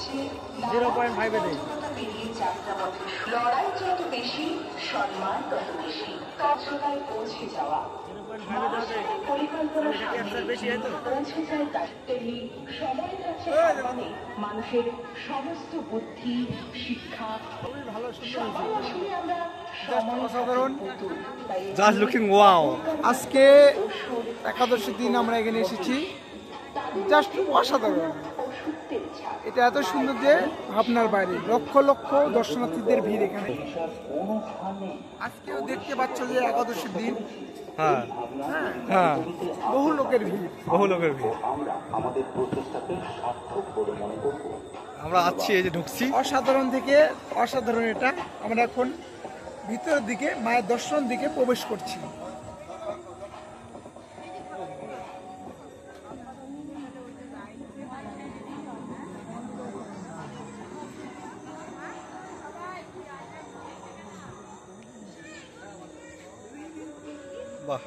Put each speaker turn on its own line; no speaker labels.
0.5 দেয়।
লড়াই যত বেশি, সম্মান তত বেশি। কার্যকায় পৌঁছে যাওয়া, পরিকল্পনা পৌঁছে যায় দায়িত্বহীন। সময় কাছে হারালে মানুষের সমস্ত বুদ্ধি, শিক্ষা
অসাধারণ।
Just looking wow.
আজকে একাদশীর দিন আমরা এখানে এসেছি, জাস্ট অসাধারণ। এটা এত সুন্দর যে ভাবনার বাইরে। লক্ষ লক্ষ দর্শনার্থীদের ভিড় এখানে। আজকেও দেখতে পাচ্ছ যে একাদশীর দিন,
হ্যাঁ হ্যাঁ,
বহু লোকের ভিড়।
বহু লোকের ভিড়। আমরা আছি, এই যে ঢুকছি।
অসাধারণ থেকে অসাধারণ এটা। আমরা এখন ভিতরের দিকে মায়ের দর্শন দিকে প্রবেশ করছি।
বাহ।